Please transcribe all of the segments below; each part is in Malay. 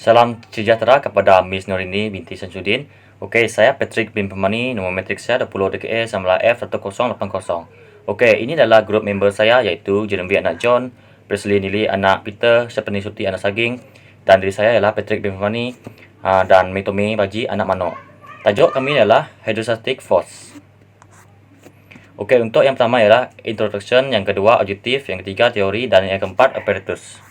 Salam sejahtera kepada Miss Nurini binti Samsudin. Okey, saya Patrick bin Pemani, nombor matrik saya 20 DKE 9F1080. Okey, ini adalah grup member saya iaitu Genevieve anak John, Presley Nili anak Peter, Stephanie Suti anak Saging, dan diri saya ialah Patrick bin Pemani dan Mitomi Baji anak Mano. Tajuk kami adalah hydrostatic force. Okey, untuk yang pertama ialah introduction, yang kedua objektif, yang ketiga teori, dan yang keempat apparatus.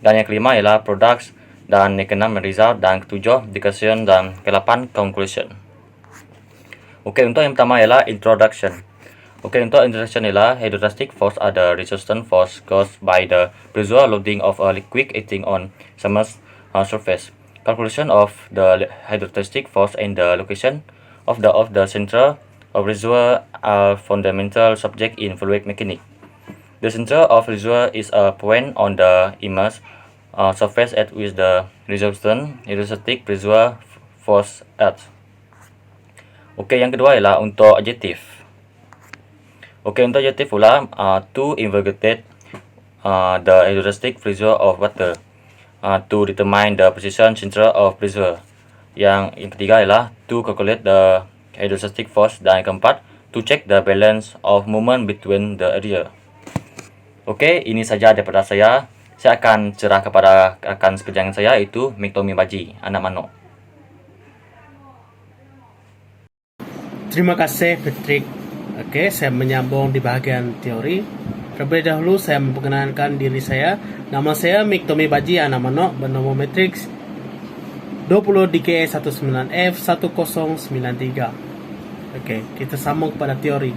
Dan yang kelima ialah products, dan yang keenam result, dan ketujuh discussion, dan ke-8 conclusion. Okey, untuk yang pertama ialah introduction. Okey, untuk introduction ialah hydrostatic force are the resistance force caused by the pressure loading of a liquid acting on submerged surface. Calculation of the hydrostatic force and the location of the center of reservoir are fundamental subject in fluid mechanics. The center of reservoir is a point on the immersed surface at which the resultant hydrostatic pressure force acts. Okey, yang kedua ialah untuk adjektif. Okey, untuk adjektif pula to investigate the hydrostatic pressure of water, to determine the position center of pressure. Yang ketiga ialah to calculate the hydrostatic force, dan yang keempat to check the balance of movement between the area. Okey, ini saja daripada saya. Saya akan cerah kepada rakan sekerjaan saya iaitu Mitomi Baji, anak Mano. Terima kasih Patrick. Okey, saya menyambung di bahagian teori. Terlebih dahulu saya memperkenalkan diri saya. Nama saya Mitomi Baji, anak Mano, bernomor matriks 20 DKE 19F1093. Okey, kita sambung kepada teori.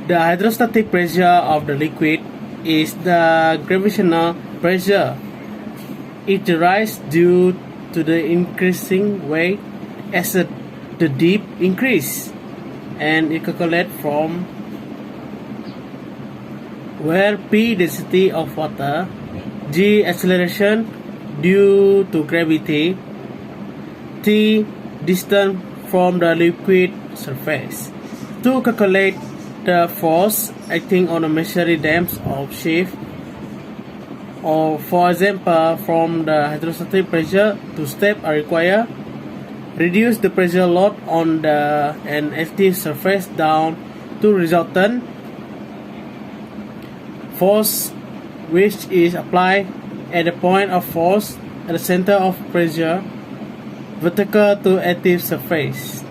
The hydrostatic pressure of the liquid is the gravitational pressure. It rises due to the increasing weight as the depth increase, and it calculated from where P density of water, G acceleration due to gravity, T distance from the liquid surface. To calculate the force acting on a machinery dams of shift, or for example from the hydrostatic pressure to step are required. Reduce the pressure load on the an active surface down to resultant force, which is applied at the point of force at the center of pressure vertical to active surface.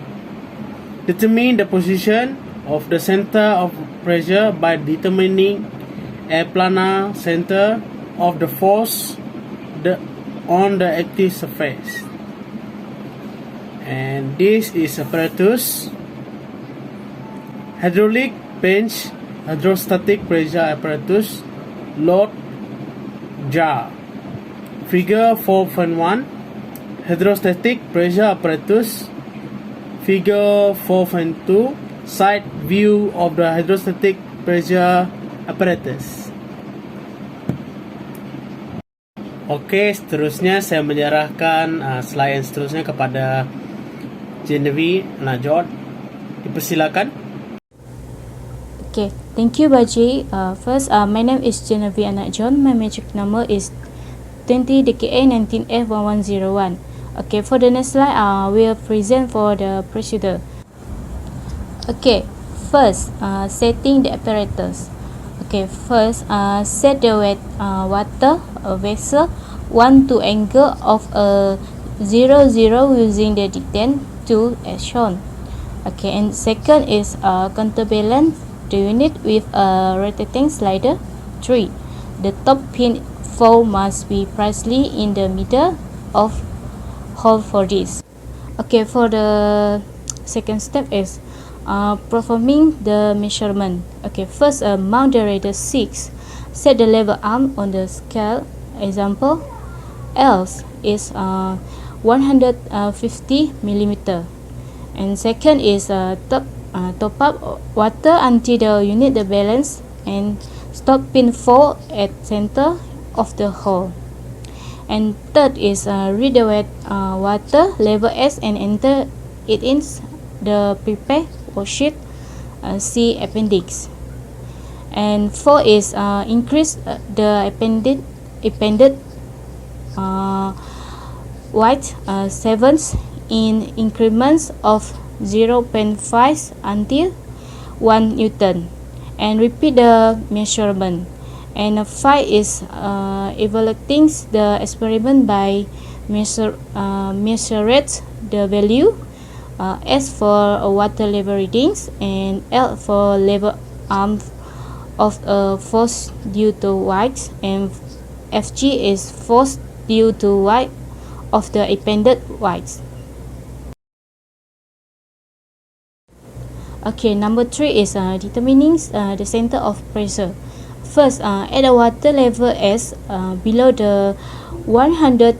Determine the position of the center of pressure by determining a planar center of the force on the active surface. And this is apparatus: hydraulic bench, hydrostatic pressure apparatus, load jar. Figure 4.1, hydrostatic pressure apparatus. Figure 4.2, side view of the hydrostatic pressure apparatus. Okey, seterusnya saya menyerahkan slide yang seterusnya kepada Genevieve anak John. Dipersilakan. Okay, thank you Baji. First, my name is Genevieve anak John. My matric number is 20 DKA 19F1101. Okay, for the next slide, we'll present for the procedure. Okay, first, setting the apparatus. Okay, first, set the weight water vessel 1 to angle of a 0 0 using the distance 2 as shown. Okay, and second is counterbalance the unit with a rotating slider 3. The top pin 4 must be precisely in the middle of hole for this. Okay, for the second step is performing the measurement. Okay, first mount the radius 6. Set the lever arm on the scale. Example, L is 150 millimeter. And second is top up water until the unit the balance, and stop pin 4 at center of the hole. And third is read the water level S and enter it in the prepare worksheet C appendix. And 4 is increase the appended white sevens in increments of 0.5 until 1 Newton, and repeat the measurement. And 5 is evaluating the experiment by measure the value, S for water level readings, and L for level arm of force due to white, and Fg is force due to white of the appended whites. Okay, number 3 is determining the center of pressure. First, at the water level S below the 100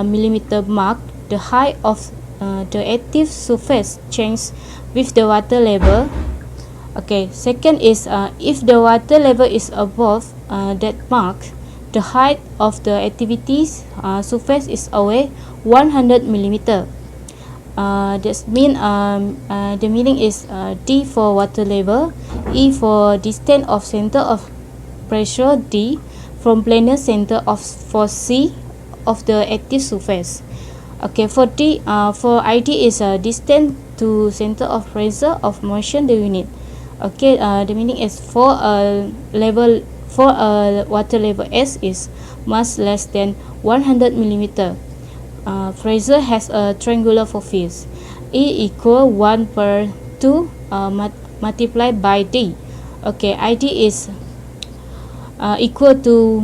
millimeter mark, the height of the active surface changes with the water level. Okay, second is if the water level is above that mark, the height of the activity surface is away 100 millimeter. That mean the meaning is D for water level, E for distance of center of pressure, D from planar center of force, C of the active surface. Okay, for D, for ID is distance to center of pressure of motion the unit. Okay, the meaning is for a water level S is much less than 100 millimeter. Pressure has a triangular surface. E equal 1 per 2 multiplied by D. Okay, ID is equal to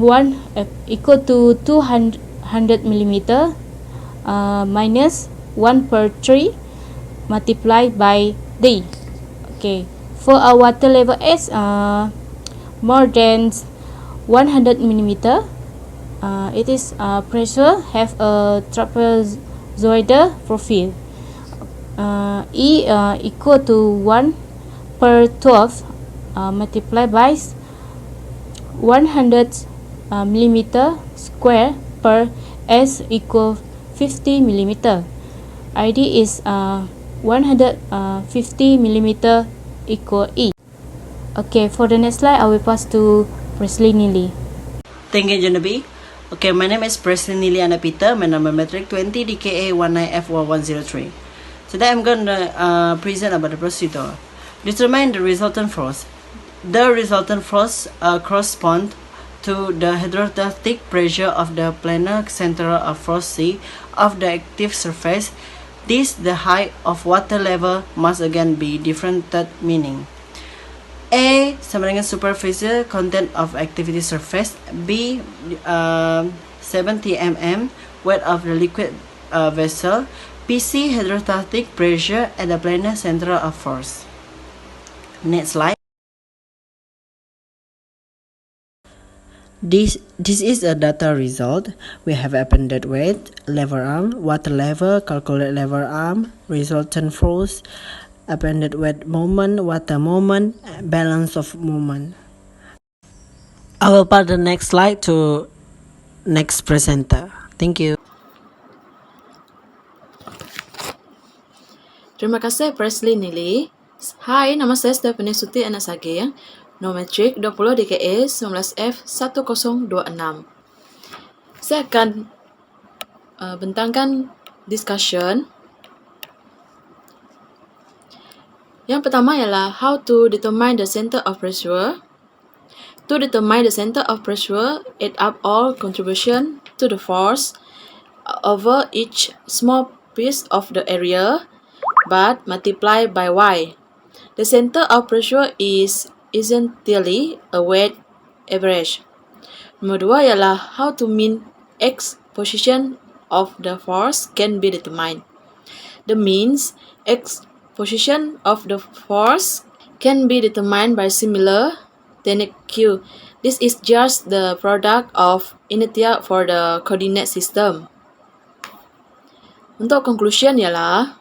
200 millimeter minus 1 per 3 multiplied by D. Okay, for a water level S more than 100 millimeter, it is pressure have a trapezoidal profile. E equal to 1 per 12 multiplied by 100 millimeter square per S equal 50 millimeter. ID is 150 millimeter equal E. Okay, for the next slide, I will pass to Presley Neely. Thank you, Genevieve. Okay, my name is Presley Neely Anna Peter. My number metric 20 DKA 19F1103. Today I'm going to present about the procedure. Determine the resultant force. The resultant force corresponds to the hydrostatic pressure of the planar center of force C of the active surface. This the height of water level must again be different, meaning A sama dengan superficial content of activity surface, B 70 mm weight of the liquid vessel, PC hydrostatic pressure at the planar center of force. Next slide. This is a data result. We have appended weight, lever arm, water level, calculate lever arm, resultant force, appended weight moment, water moment, balance of moment. I will pass the next slide to next presenter. Thank you. Terima kasih Presley Neely. Hai, nama saya Stephanie Suti Anak Saging, Nometrik 20 DKE 19F1026. Saya akan bentangkan discussion. Yang pertama ialah how to determine the center of pressure. To determine the center of pressure, add up all contribution to the force over each small piece of the area, but multiply by y. The center of pressure is essentially a weight average. Nomor 2 ialah how to mean x position of the force can be determined. The means x position of the force can be determined by similar technique Q. This is just the product of inertia for the coordinate system. Untuk conclusion ialah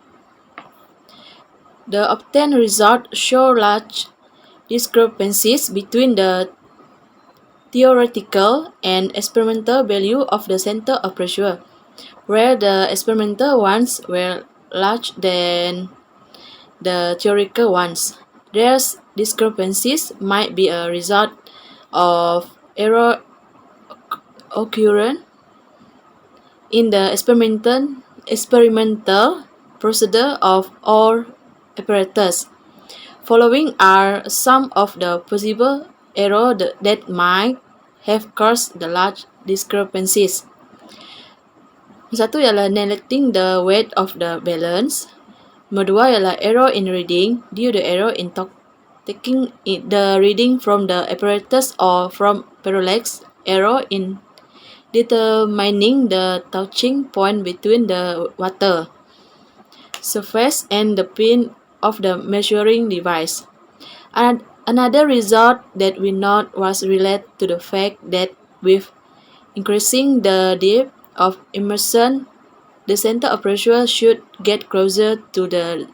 the obtained result show large discrepancies between the theoretical and experimental value of the center of pressure, where the experimental ones were larger than the theoretical ones. These discrepancies might be a result of occurrence in the experimental procedure of all apparatus. Following are some of the possible errors that might have caused the large discrepancies. Satu ialah neglecting the weight of the balance. Nombor dua ialah error in reading due to error in taking the reading from the apparatus or from parallax, error in determining the touching point between the water surface and the pin of the measuring device. And another result that we note was related to the fact that with increasing the depth of immersion, the center of pressure should get closer to the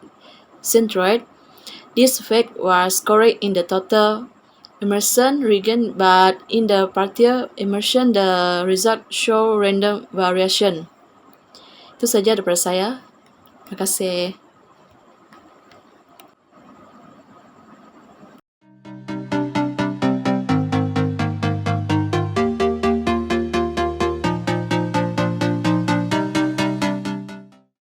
centroid. This fact was correct in the total immersion region, but in the partial immersion, the result show random variation. Itu saja daripada saya. Terima kasih.